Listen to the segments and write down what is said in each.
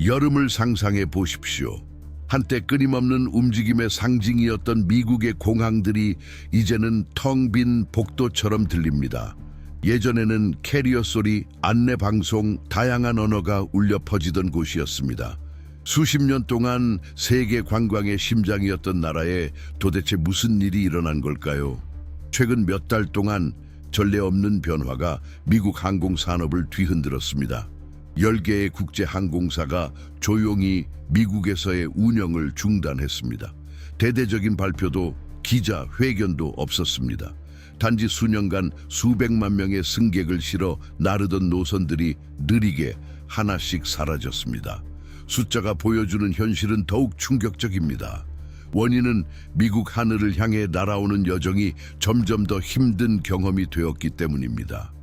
여름을 상상해 보십시오. 한때 끊임없는 움직임의 상징이었던 미국의 공항들이 이제는 텅 빈 복도처럼 들립니다. 예전에는 캐리어 소리, 안내 방송, 다양한 언어가 울려 퍼지던 곳이었습니다. 수십 년 동안 세계 관광의 심장이었던 나라에 도대체 무슨 일이 일어난 걸까요? 최근 몇 달 동안 전례 없는 변화가 미국 항공산업을 뒤흔들었습니다. 10개의 국제 항공사가 조용히 미국에서의 운영을 중단했습니다. 대대적인 발표도 기자 회견도 없었습니다. 단지 수년간 수백만 명의 승객을 실어 나르던 노선들이 느리게 하나씩 사라졌습니다. 숫자가 보여주는 현실은 더욱 충격적입니다. 원인은 미국 하늘을 향해 날아오는 여정이 점점 더 힘든 경험이 되었기 때문입니다.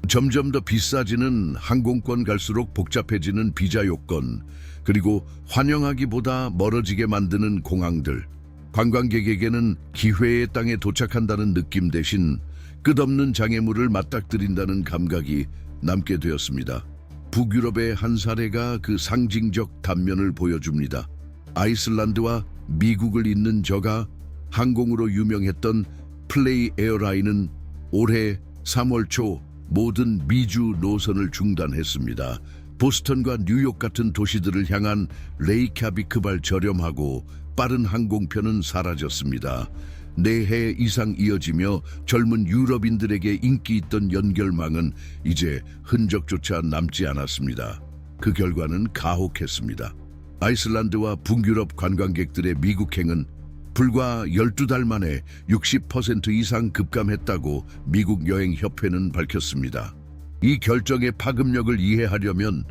점점 더 비싸지는 항공권 갈수록 복잡해지는 비자 요건, 그리고 환영하기보다 멀어지게 만드는 공항들. 관광객에게는 기회의 땅에 도착한다는 느낌 대신 끝없는 장애물을 맞닥뜨린다는 감각이 남게 되었습니다. 북유럽의 한 사례가 그 상징적 단면을 보여줍니다. 아이슬란드와 미국을 잇는 저가 항공으로 유명했던 플레이 에어라인은 올해 3월 초 모든 미주 노선을 중단했습니다. 보스턴과 뉴욕 같은 도시들을 향한 레이캬비크발 저렴하고 빠른 항공편은 사라졌습니다. 4해 이상 이어지며 젊은 유럽인들에게 인기 있던 연결망은 이제 흔적조차 남지 않았습니다. 그 결과는 가혹했습니다. 아이슬란드와 북유럽 관광객들의 미국행은 불과 12달 만에 60% 이상 급감했다고 미국 여행협회는 밝혔습니다. 이 결정의 파급력을 이해하려면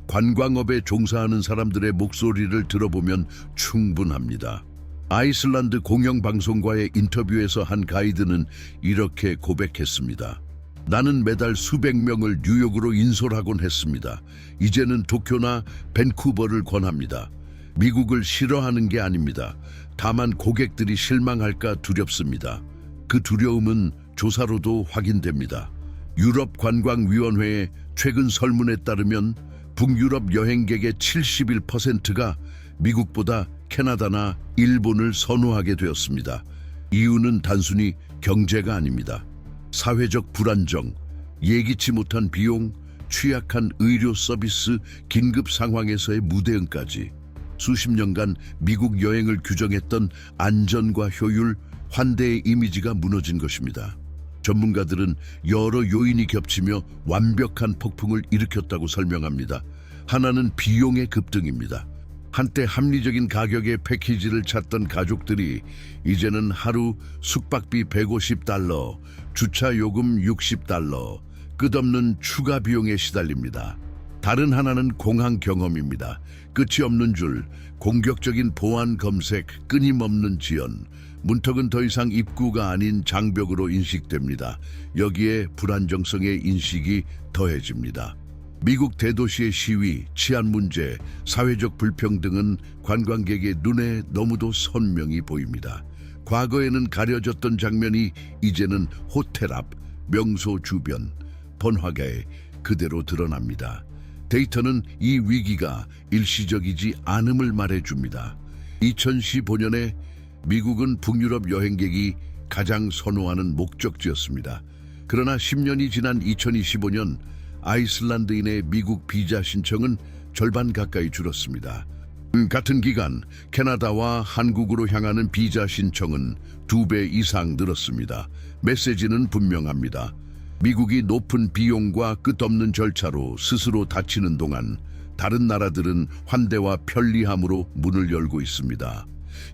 관광업에 종사하는 사람들의 목소리를 들어보면 충분합니다. 아이슬란드 공영방송과의 인터뷰에서 한 가이드는 이렇게 고백했습니다. 나는 매달 수백 명을 뉴욕으로 인솔하곤 했습니다. 이제는 도쿄나 밴쿠버를 권합니다. 미국을 싫어하는 게 아닙니다. 다만 고객들이 실망할까 두렵습니다. 그 두려움은 조사로도 확인됩니다. 유럽관광위원회의 최근 설문에 따르면 북유럽 여행객의 71%가 미국보다 캐나다나 일본을 선호하게 되었습니다. 이유는 단순히 경제가 아닙니다. 사회적 불안정, 예기치 못한 비용, 취약한 의료 서비스, 긴급 상황에서의 무대응까지 수십 년간 미국 여행을 규정했던 안전과 효율, 환대의 이미지가 무너진 것입니다. 전문가들은 여러 요인이 겹치며 완벽한 폭풍을 일으켰다고 설명합니다. 하나는 비용의 급등입니다. 한때 합리적인 가격의 패키지를 찾던 가족들이 이제는 하루 숙박비 $150, 주차 요금 $60, 끝없는 추가 비용에 시달립니다. 다른 하나는 공항 경험입니다. 끝이 없는 줄, 공격적인 보안 검색, 끊임없는 지연, 문턱은 더 이상 입구가 아닌 장벽으로 인식됩니다. 여기에 불안정성의 인식이 더해집니다. 미국 대도시의 시위, 치안 문제, 사회적 불평등은 관광객의 눈에 너무도 선명히 보입니다. 과거에는 가려졌던 장면이 이제는 호텔 앞, 명소 주변, 번화가에 그대로 드러납니다. 데이터는 이 위기가 일시적이지 않음을 말해줍니다. 2015년에 미국은 북유럽 여행객이 가장 선호하는 목적지였습니다. 그러나 10년이 지난 2025년 아이슬란드인의 미국 비자 신청은 절반 가까이 줄었습니다. 같은 기간 캐나다와 한국으로 향하는 비자 신청은 2배 이상 늘었습니다. 메시지는 분명합니다. 미국이 높은 비용과 끝없는 절차로 스스로 닫히는 동안 다른 나라들은 환대와 편리함으로 문을 열고 있습니다.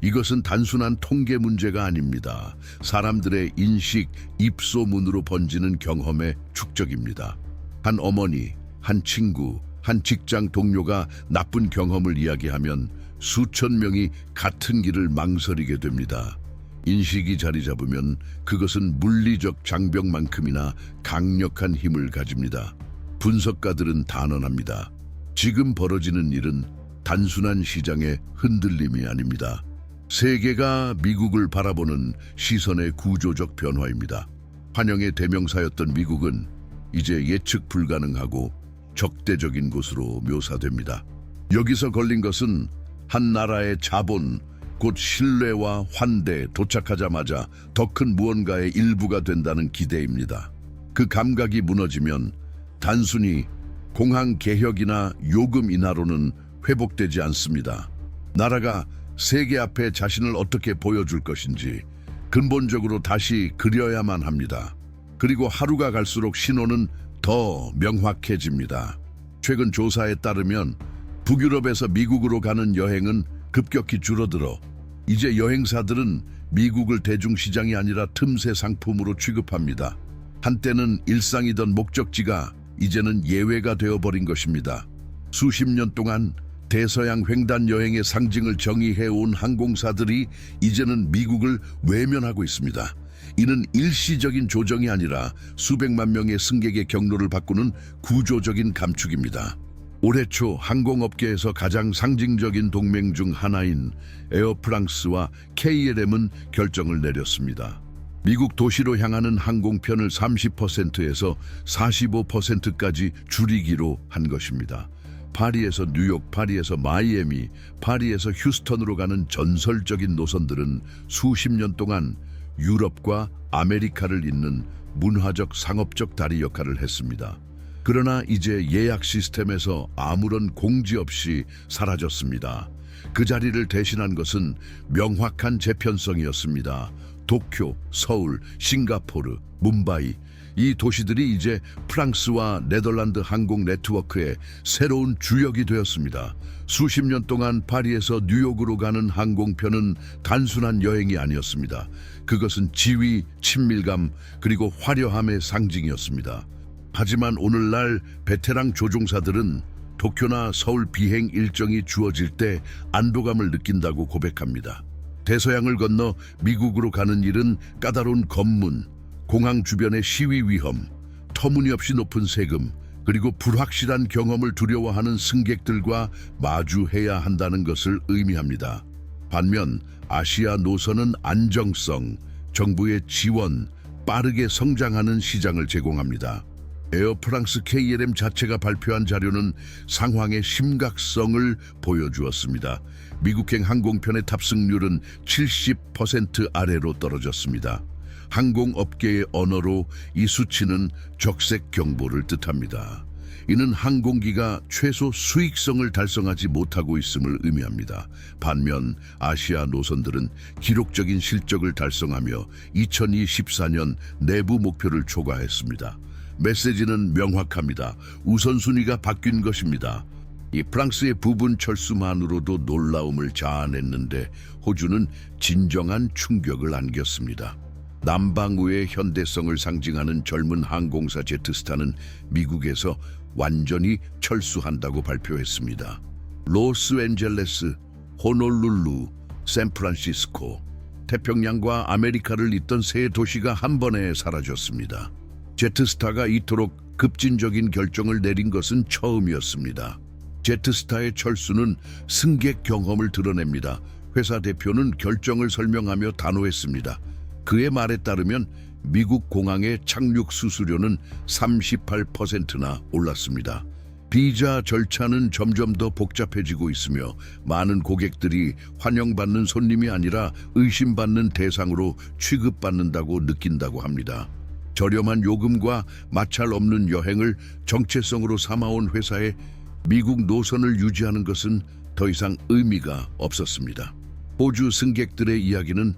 이것은 단순한 통계 문제가 아닙니다. 사람들의 인식, 입소문으로 번지는 경험의 축적입니다. 한 어머니, 한 친구, 한 직장 동료가 나쁜 경험을 이야기하면 수천 명이 같은 길을 망설이게 됩니다. 인식이 자리 잡으면 그것은 물리적 장벽만큼이나 강력한 힘을 가집니다. 분석가들은 단언합니다. 지금 벌어지는 일은 단순한 시장의 흔들림이 아닙니다. 세계가 미국을 바라보는 시선의 구조적 변화입니다. 환영의 대명사였던 미국은 이제 예측 불가능하고 적대적인 곳으로 묘사됩니다. 여기서 걸린 것은 한 나라의 자본, 곧 신뢰와 환대, 도착하자마자 더 큰 무언가의 일부가 된다는 기대입니다. 그 감각이 무너지면 단순히 공항 개혁이나 요금 인하로는 회복되지 않습니다. 나라가 세계 앞에 자신을 어떻게 보여줄 것인지 근본적으로 다시 그려야만 합니다. 그리고 하루가 갈수록 신호는 더 명확해집니다. 최근 조사에 따르면 북유럽에서 미국으로 가는 여행은 급격히 줄어들어 이제 여행사들은 미국을 대중시장이 아니라 틈새 상품으로 취급합니다. 한때는 일상이던 목적지가 이제는 예외가 되어버린 것입니다. 수십 년 동안 대서양 횡단 여행의 상징을 정의해온 항공사들이 이제는 미국을 외면하고 있습니다. 이는 일시적인 조정이 아니라 수백만 명의 승객의 경로를 바꾸는 구조적인 감축입니다. 올해 초 항공업계에서 가장 상징적인 동맹 중 하나인 에어프랑스와 KLM은 결정을 내렸습니다. 미국 도시로 향하는 항공편을 30%에서 45%까지 줄이기로 한 것입니다. 파리에서 뉴욕, 파리에서 마이애미, 파리에서 휴스턴으로 가는 전설적인 노선들은 수십 년 동안 유럽과 아메리카를 잇는 문화적 상업적 다리 역할을 했습니다. 그러나 이제 예약 시스템에서 아무런 공지 없이 사라졌습니다. 그 자리를 대신한 것은 명확한 재편성이었습니다. 도쿄, 서울, 싱가포르, 뭄바이, 이 도시들이 이제 프랑스와 네덜란드 항공 네트워크의 새로운 주역이 되었습니다. 수십 년 동안 파리에서 뉴욕으로 가는 항공편은 단순한 여행이 아니었습니다. 그것은 지위, 친밀감, 그리고 화려함의 상징이었습니다. 하지만 오늘날 베테랑 조종사들은 도쿄나 서울 비행 일정이 주어질 때 안도감을 느낀다고 고백합니다. 대서양을 건너 미국으로 가는 일은 까다로운 검문, 공항 주변의 시위 위험, 터무니없이 높은 세금, 그리고 불확실한 경험을 두려워하는 승객들과 마주해야 한다는 것을 의미합니다. 반면 아시아 노선은 안정성, 정부의 지원, 빠르게 성장하는 시장을 제공합니다. 에어프랑스 KLM 자체가 발표한 자료는 상황의 심각성을 보여주었습니다. 미국행 항공편의 탑승률은 70% 아래로 떨어졌습니다. 항공업계의 언어로 이 수치는 적색 경보를 뜻합니다. 이는 항공기가 최소 수익성을 달성하지 못하고 있음을 의미합니다. 반면 아시아 노선들은 기록적인 실적을 달성하며 2024년 내부 목표를 초과했습니다. 메시지는 명확합니다. 우선순위가 바뀐 것입니다. 이 프랑스의 부분 철수만으로도 놀라움을 자아냈는데 호주는 진정한 충격을 안겼습니다. 남방우의 현대성을 상징하는 젊은 항공사 제트스타는 미국에서 완전히 철수한다고 발표했습니다. 로스앤젤레스, 호놀룰루, 샌프란시스코, 태평양과 아메리카를 잇던 세 도시가 한 번에 사라졌습니다. 제트스타가 이토록 급진적인 결정을 내린 것은 처음이었습니다. 제트스타의 철수는 승객 경험을 드러냅니다. 회사 대표는 결정을 설명하며 단호했습니다. 그의 말에 따르면 미국 공항의 착륙 수수료는 38%나 올랐습니다. 비자 절차는 점점 더 복잡해지고 있으며 많은 고객들이 환영받는 손님이 아니라 의심받는 대상으로 취급받는다고 느낀다고 합니다. 저렴한 요금과 마찰 없는 여행을 정체성으로 삼아온 회사에 미국 노선을 유지하는 것은 더 이상 의미가 없었습니다. 호주 승객들의 이야기는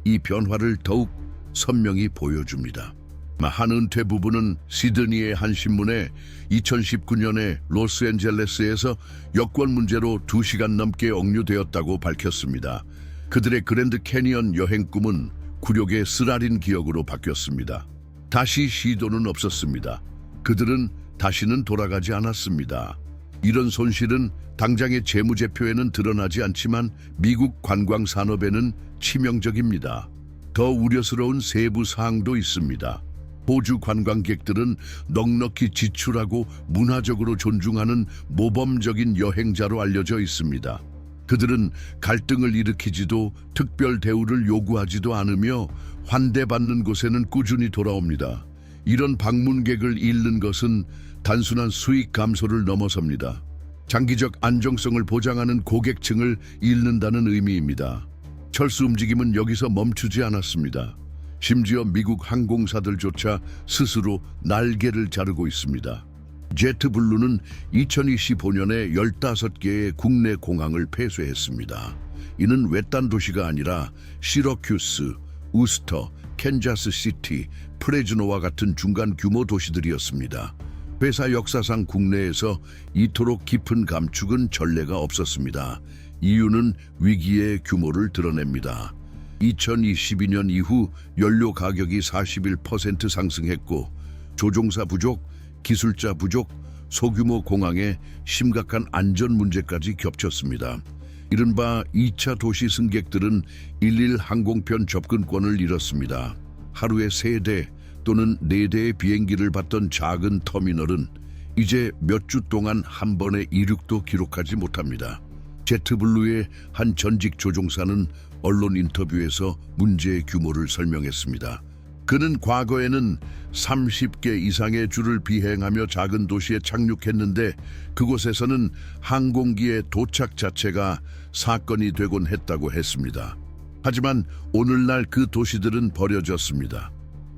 이 변화를 더욱 선명히 보여줍니다. 한 은퇴 부부는 시드니의 한 신문에 2019년에 로스앤젤레스에서 여권 문제로 2시간 넘게 억류되었다고 밝혔습니다. 그들의 그랜드 캐니언 여행 꿈은 굴욕의 쓰라린 기억으로 바뀌었습니다. 다시 시도는 없었습니다. 그들은 다시는 돌아가지 않았습니다. 이런 손실은 당장의 재무제표에는 드러나지 않지만 미국 관광 산업에는 치명적입니다. 더 우려스러운 세부 사항도 있습니다. 호주 관광객들은 넉넉히 지출하고 문화적으로 존중하는 모범적인 여행자로 알려져 있습니다. 그들은 갈등을 일으키지도 특별 대우를 요구하지도 않으며 환대받는 곳에는 꾸준히 돌아옵니다. 이런 방문객을 잃는 것은 단순한 수익 감소를 넘어섭니다. 장기적 안정성을 보장하는 고객층을 잃는다는 의미입니다. 철수 움직임은 여기서 멈추지 않았습니다. 심지어 미국 항공사들조차 스스로 날개를 자르고 있습니다. 제트블루는 2025년에 15개의 국내 공항을 폐쇄했습니다. 이는 외딴 도시가 아니라 시러큐스, 우스터, 캔자스시티, 프레즈노와 같은 중간 규모 도시들이었습니다. 회사 역사상 국내에서 이토록 깊은 감축은 전례가 없었습니다. 이유는 위기의 규모를 드러냅니다. 2022년 이후 연료 가격이 41% 상승했고 조종사 부족, 기술자 부족, 소규모 공항에 심각한 안전 문제까지 겹쳤습니다. 이른바 2차 도시 승객들은 일일 항공편 접근권을 잃었습니다. 하루에 3대 또는 4대의 비행기를 받던 작은 터미널은 이제 몇 주 동안 한 번의 이륙도 기록하지 못합니다. 제트블루의 한 전직 조종사는 언론 인터뷰에서 문제의 규모를 설명했습니다. 그는 과거에는 30개 이상의 줄을 비행하며 작은 도시에 착륙했는데 그곳에서는 항공기의 도착 자체가 사건이 되곤 했다고 했습니다. 하지만 오늘날 그 도시들은 버려졌습니다.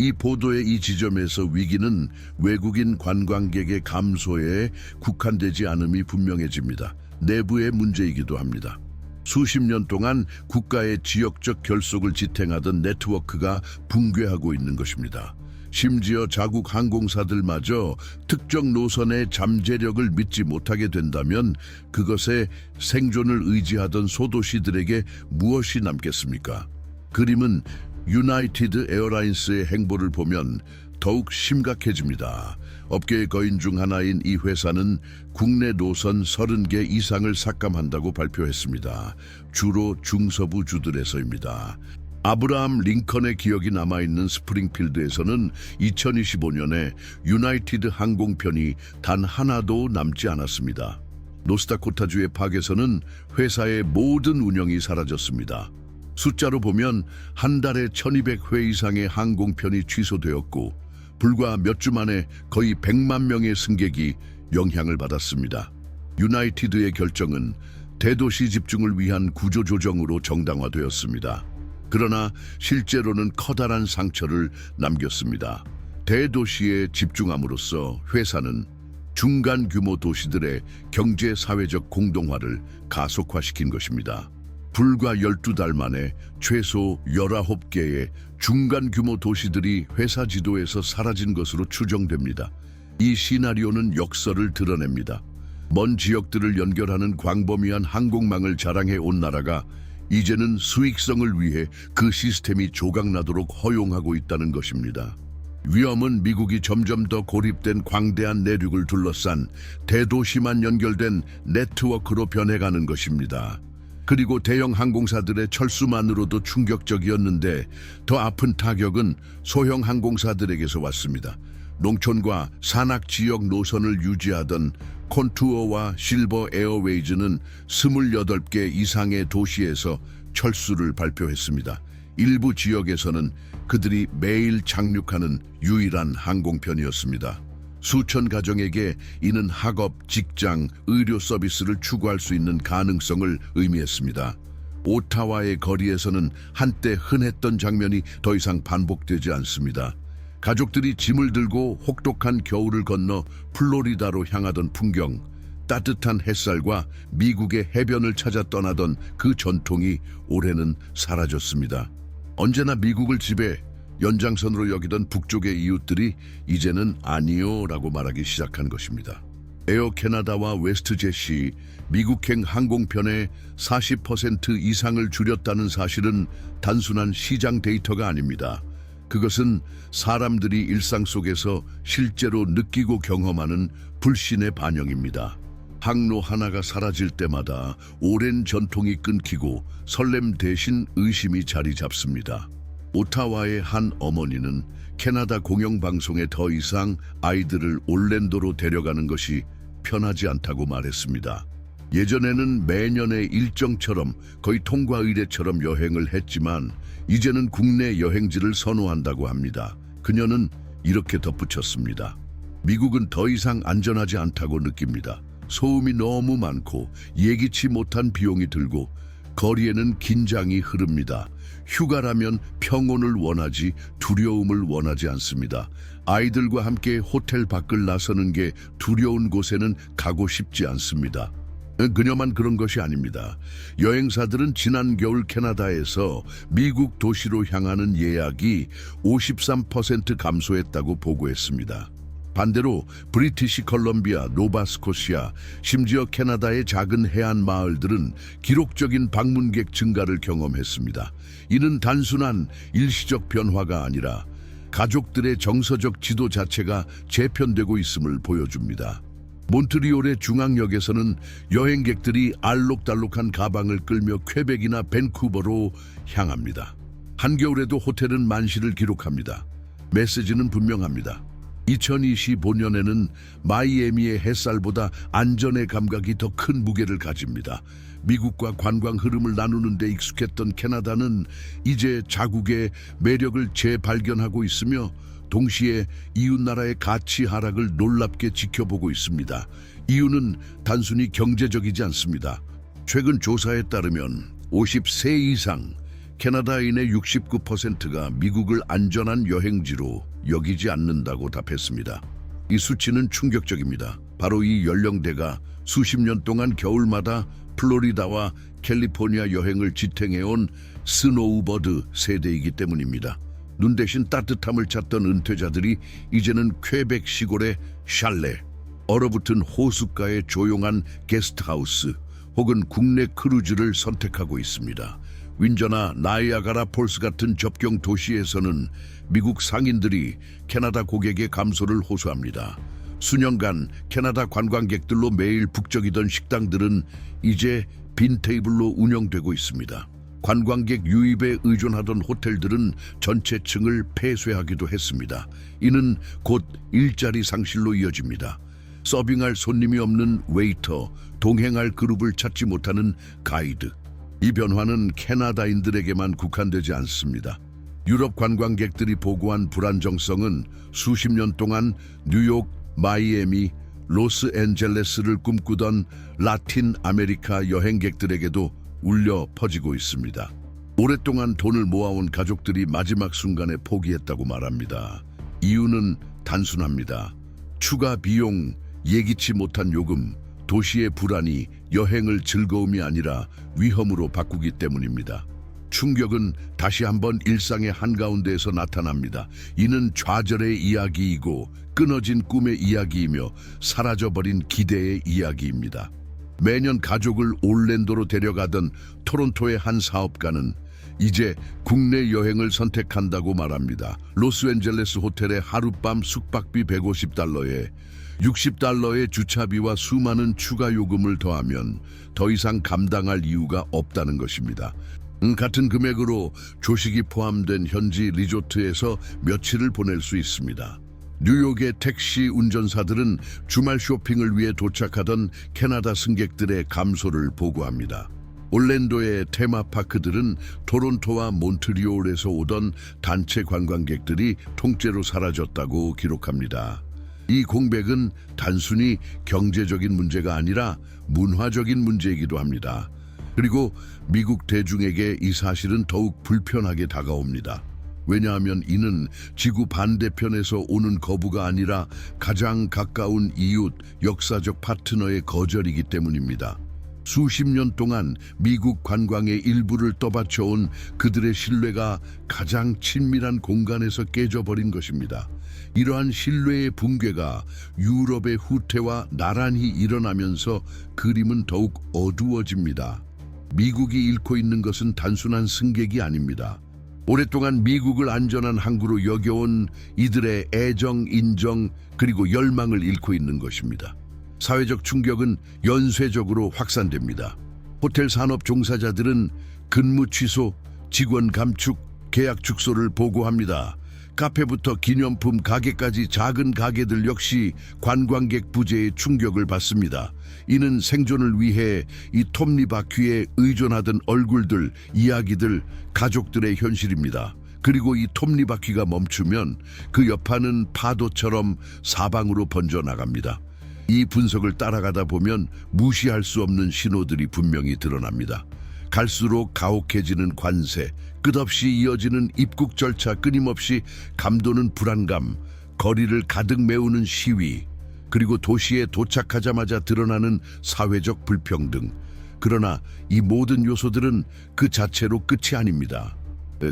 이 보도의 이 지점에서 위기는 외국인 관광객의 감소에 국한되지 않음이 분명해집니다. 내부의 문제이기도 합니다. 수십 년 동안 국가의 지역적 결속을 지탱하던 네트워크가 붕괴하고 있는 것입니다. 심지어 자국 항공사들마저 특정 노선의 잠재력을 믿지 못하게 된다면 그것에 생존을 의지하던 소도시들에게 무엇이 남겠습니까? 그림은 유나이티드 에어라인스의 행보를 보면 더욱 심각해집니다. 업계의 거인 중 하나인 이 회사는 국내 노선 30개 이상을 삭감한다고 발표했습니다. 주로 중서부 주들에서입니다. 아브라함 링컨의 기억이 남아있는 스프링필드에서는 2025년에 유나이티드 항공편이 단 하나도 남지 않았습니다. 노스다코타주의 팍에서는 회사의 모든 운영이 사라졌습니다. 숫자로 보면 한 달에 1200회 이상의 항공편이 취소되었고 불과 몇 주 만에 거의 100만 명의 승객이 영향을 받았습니다. 유나이티드의 결정은 대도시 집중을 위한 구조조정으로 정당화되었습니다. 그러나 실제로는 커다란 상처를 남겼습니다. 대도시에 집중함으로써 회사는 중간 규모 도시들의 경제 사회적 공동화를 가속화시킨 것입니다. 불과 12달 만에 최소 19개의 중간 규모 도시들이 회사 지도에서 사라진 것으로 추정됩니다. 이 시나리오는 역설을 드러냅니다. 먼 지역들을 연결하는 광범위한 항공망을 자랑해 온 나라가 이제는 수익성을 위해 그 시스템이 조각나도록 허용하고 있다는 것입니다. 위험은 미국이 점점 더 고립된 광대한 내륙을 둘러싼 대도시만 연결된 네트워크로 변해가는 것입니다. 그리고 대형 항공사들의 철수만으로도 충격적이었는데 더 아픈 타격은 소형 항공사들에게서 왔습니다. 농촌과 산악 지역 노선을 유지하던 콘투어와 실버 에어웨이즈는 28개 이상의 도시에서 철수를 발표했습니다. 일부 지역에서는 그들이 매일 착륙하는 유일한 항공편이었습니다. 수천 가정에게 이는 학업, 직장, 의료 서비스를 추구할 수 있는 가능성을 의미했습니다. 오타와의 거리에서는 한때 흔했던 장면이 더 이상 반복되지 않습니다. 가족들이 짐을 들고 혹독한 겨울을 건너 플로리다로 향하던 풍경, 따뜻한 햇살과 미국의 해변을 찾아 떠나던 그 전통이 올해는 사라졌습니다. 언제나 미국을 지배, 연장선으로 여기던 북쪽의 이웃들이 이제는 아니요라고 말하기 시작한 것입니다. 에어 캐나다와 웨스트젯이 미국행 항공편의 40% 이상을 줄였다는 사실은 단순한 시장 데이터가 아닙니다. 그것은 사람들이 일상 속에서 실제로 느끼고 경험하는 불신의 반영입니다. 항로 하나가 사라질 때마다 오랜 전통이 끊기고 설렘 대신 의심이 자리 잡습니다. 오타와의 한 어머니는 캐나다 공영방송에 더 이상 아이들을 올랜도로 데려가는 것이 편하지 않다고 말했습니다. 예전에는 매년의 일정처럼 거의 통과 의례처럼 여행을 했지만 이제는 국내 여행지를 선호한다고 합니다. 그녀는 이렇게 덧붙였습니다. 미국은 더 이상 안전하지 않다고 느낍니다. 소음이 너무 많고 예기치 못한 비용이 들고 거리에는 긴장이 흐릅니다. 휴가라면 평온을 원하지 두려움을 원하지 않습니다. 아이들과 함께 호텔 밖을 나서는 게 두려운 곳에는 가고 싶지 않습니다. 그녀만 그런 것이 아닙니다. 여행사들은 지난 겨울 캐나다에서 미국 도시로 향하는 예약이 53% 감소했다고 보고했습니다. 반대로 브리티시 컬럼비아, 노바스코시아, 심지어 캐나다의 작은 해안 마을들은 기록적인 방문객 증가를 경험했습니다. 이는 단순한 일시적 변화가 아니라 가족들의 정서적 지도 자체가 재편되고 있음을 보여줍니다. 몬트리올의 중앙역에서는 여행객들이 알록달록한 가방을 끌며 퀘벡이나 밴쿠버로 향합니다. 한겨울에도 호텔은 만시를 기록합니다. 메시지는 분명합니다. 2025년에는 마이애미의 햇살보다 안전의 감각이 더 큰 무게를 가집니다. 미국과 관광 흐름을 나누는 데 익숙했던 캐나다는 이제 자국의 매력을 재발견하고 있으며 동시에 이웃나라의 가치 하락을 놀랍게 지켜보고 있습니다. 이유는 단순히 경제적이지 않습니다. 최근 조사에 따르면 50세 이상 캐나다인의 69%가 미국을 안전한 여행지로 여기지 않는다고 답했습니다. 이 수치는 충격적입니다. 바로 이 연령대가 수십 년 동안 겨울마다 플로리다와 캘리포니아 여행을 지탱해온 스노우버드 세대이기 때문입니다. 눈 대신 따뜻함을 찾던 은퇴자들이 이제는 퀘벡 시골의 샬레, 얼어붙은 호숫가의 조용한 게스트하우스 혹은 국내 크루즈를 선택하고 있습니다. 윈저나 나이아가라 폴스 같은 접경 도시에서는 미국 상인들이 캐나다 고객의 감소를 호소합니다. 수년간 캐나다 관광객들로 매일 북적이던 식당들은 이제 빈 테이블로 운영되고 있습니다. 관광객 유입에 의존하던 호텔들은 전체 층을 폐쇄하기도 했습니다. 이는 곧 일자리 상실로 이어집니다. 서빙할 손님이 없는 웨이터, 동행할 그룹을 찾지 못하는 가이드. 이 변화는 캐나다인들에게만 국한되지 않습니다. 유럽 관광객들이 보고한 불안정성은 수십 년 동안 뉴욕, 마이애미, 로스앤젤레스를 꿈꾸던 라틴 아메리카 여행객들에게도 울려 퍼지고 있습니다. 오랫동안 돈을 모아온 가족들이 마지막 순간에 포기했다고 말합니다. 이유는 단순합니다. 추가 비용, 예기치 못한 요금, 도시의 불안이 여행을 즐거움이 아니라 위험으로 바꾸기 때문입니다. 충격은 다시 한번 일상의 한가운데에서 나타납니다. 이는 좌절의 이야기이고 끊어진 꿈의 이야기이며 사라져버린 기대의 이야기입니다. 매년 가족을 올랜도로 데려가던 토론토의 한 사업가는 이제 국내 여행을 선택한다고 말합니다. 로스앤젤레스 호텔의 하룻밤 숙박비 $150에 $60의 주차비와 수많은 추가 요금을 더하면 더 이상 감당할 이유가 없다는 것입니다. 같은 금액으로 조식이 포함된 현지 리조트에서 며칠을 보낼 수 있습니다. 뉴욕의 택시 운전사들은 주말 쇼핑을 위해 도착하던 캐나다 승객들의 감소를 보고합니다. 올랜도의 테마파크들은 토론토와 몬트리올에서 오던 단체 관광객들이 통째로 사라졌다고 기록합니다. 이 공백은 단순히 경제적인 문제가 아니라 문화적인 문제이기도 합니다. 그리고 미국 대중에게 이 사실은 더욱 불편하게 다가옵니다. 왜냐하면 이는 지구 반대편에서 오는 거부가 아니라 가장 가까운 이웃, 역사적 파트너의 거절이기 때문입니다. 수십 년 동안 미국 관광의 일부를 떠받쳐온 그들의 신뢰가 가장 친밀한 공간에서 깨져버린 것입니다. 이러한 신뢰의 붕괴가 유럽의 후퇴와 나란히 일어나면서 그림은 더욱 어두워집니다. 미국이 잃고 있는 것은 단순한 승객이 아닙니다. 오랫동안 미국을 안전한 항구로 여겨온 이들의 애정, 인정, 그리고 열망을 잃고 있는 것입니다. 사회적 충격은 연쇄적으로 확산됩니다. 호텔 산업 종사자들은 근무 취소, 직원 감축, 계약 축소를 보고합니다. 카페부터 기념품 가게까지 작은 가게들 역시 관광객 부재의 충격을 받습니다. 이는 생존을 위해 이 톱니바퀴에 의존하던 얼굴들, 이야기들, 가족들의 현실입니다. 그리고 이 톱니바퀴가 멈추면 그 여파는 파도처럼 사방으로 번져나갑니다. 이 분석을 따라가다 보면 무시할 수 없는 신호들이 분명히 드러납니다. 갈수록 가혹해지는 관세, 끝없이 이어지는 입국 절차, 끊임없이 감도는 불안감, 거리를 가득 메우는 시위, 그리고 도시에 도착하자마자 드러나는 사회적 불평등. 그러나 이 모든 요소들은 그 자체로 끝이 아닙니다.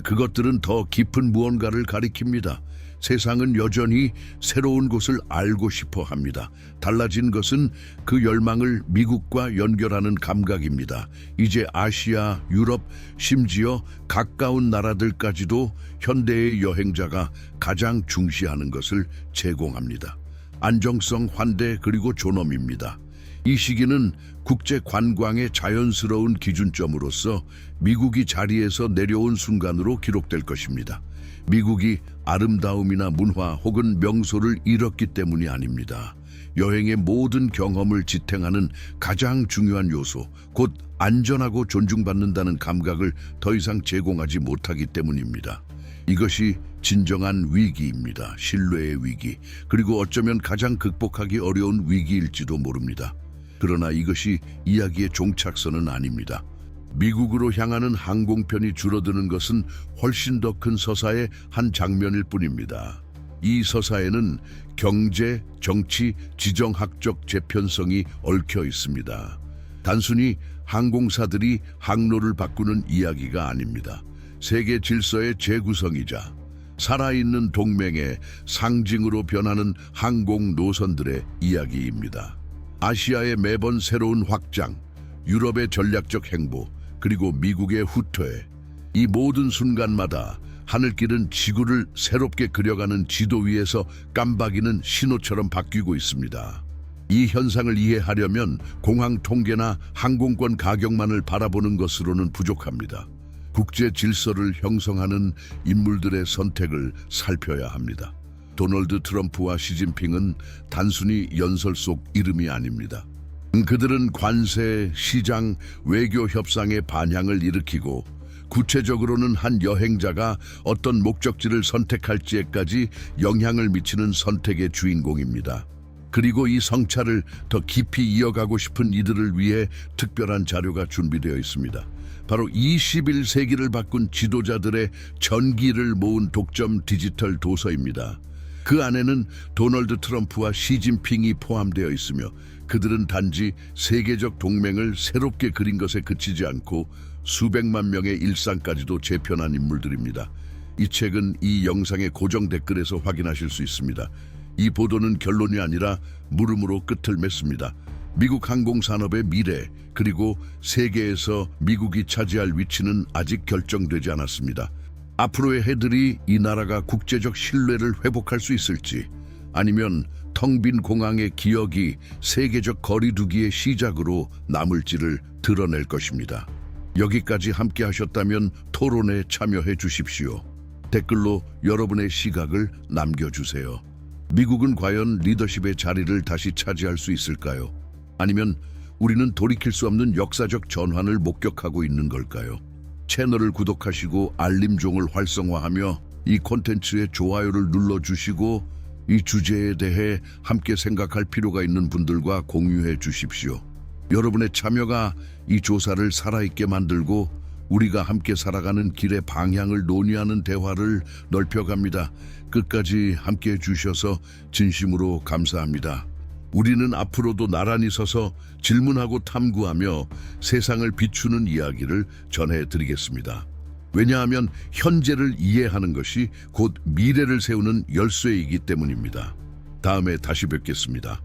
그것들은 더 깊은 무언가를 가리킵니다. 세상은 여전히 새로운 곳을 알고 싶어 합니다. 달라진 것은 그 열망을 미국과 연결하는 감각입니다. 이제 아시아, 유럽, 심지어 가까운 나라들까지도 현대의 여행자가 가장 중시하는 것을 제공합니다. 안정성, 환대, 그리고 존엄입니다. 이 시기는 국제 관광의 자연스러운 기준점으로서 미국이 자리에서 내려온 순간으로 기록될 것입니다. 미국이 아름다움이나 문화 혹은 명소를 잃었기 때문이 아닙니다. 여행의 모든 경험을 지탱하는 가장 중요한 요소, 곧 안전하고 존중받는다는 감각을 더 이상 제공하지 못하기 때문입니다. 이것이 진정한 위기입니다. 신뢰의 위기, 그리고 어쩌면 가장 극복하기 어려운 위기일지도 모릅니다. 그러나 이것이 이야기의 종착선은 아닙니다. 미국으로 향하는 항공편이 줄어드는 것은 훨씬 더 큰 서사의 한 장면일 뿐입니다. 이 서사에는 경제, 정치, 지정학적 재편성이 얽혀 있습니다. 단순히 항공사들이 항로를 바꾸는 이야기가 아닙니다. 세계 질서의 재구성이자 살아있는 동맹의 상징으로 변하는 항공 노선들의 이야기입니다. 아시아의 매번 새로운 확장, 유럽의 전략적 행보, 그리고 미국의 후퇴, 이 모든 순간마다 하늘길은 지구를 새롭게 그려가는 지도 위에서 깜박이는 신호처럼 바뀌고 있습니다. 이 현상을 이해하려면 공항 통계나 항공권 가격만을 바라보는 것으로는 부족합니다. 국제 질서를 형성하는 인물들의 선택을 살펴야 합니다. 도널드 트럼프와 시진핑은 단순히 연설 속 이름이 아닙니다. 그들은 관세, 시장, 외교 협상의 반향을 일으키고 구체적으로는 한 여행자가 어떤 목적지를 선택할지에까지 영향을 미치는 선택의 주인공입니다. 그리고 이 성찰을 더 깊이 이어가고 싶은 이들을 위해 특별한 자료가 준비되어 있습니다. 바로 21세기를 바꾼 지도자들의 전기를 모은 독점 디지털 도서입니다. 그 안에는 도널드 트럼프와 시진핑이 포함되어 있으며 그들은 단지 세계적 동맹을 새롭게 그린 것에 그치지 않고 수백만 명의 일상까지도 재편한 인물들입니다. 이 책은 이 영상의 고정 댓글에서 확인하실 수 있습니다. 이 보도는 결론이 아니라 물음으로 끝을 맺습니다. 미국 항공산업의 미래, 그리고 세계에서 미국이 차지할 위치는 아직 결정되지 않았습니다. 앞으로의 해들이 이 나라가 국제적 신뢰를 회복할 수 있을지, 아니면 텅 빈 공항의 기억이 세계적 거리두기의 시작으로 남을지를 드러낼 것입니다. 여기까지 함께 하셨다면 토론에 참여해 주십시오. 댓글로 여러분의 시각을 남겨주세요. 미국은 과연 리더십의 자리를 다시 차지할 수 있을까요? 아니면 우리는 돌이킬 수 없는 역사적 전환을 목격하고 있는 걸까요? 채널을 구독하시고 알림종을 활성화하며 이 콘텐츠에 좋아요를 눌러주시고 이 주제에 대해 함께 생각할 필요가 있는 분들과 공유해 주십시오. 여러분의 참여가 이 조사를 살아있게 만들고 우리가 함께 살아가는 길의 방향을 논의하는 대화를 넓혀갑니다. 끝까지 함께 해주셔서 진심으로 감사합니다. 우리는 앞으로도 나란히 서서 질문하고 탐구하며 세상을 비추는 이야기를 전해드리겠습니다. 왜냐하면 현재를 이해하는 것이 곧 미래를 세우는 열쇠이기 때문입니다. 다음에 다시 뵙겠습니다.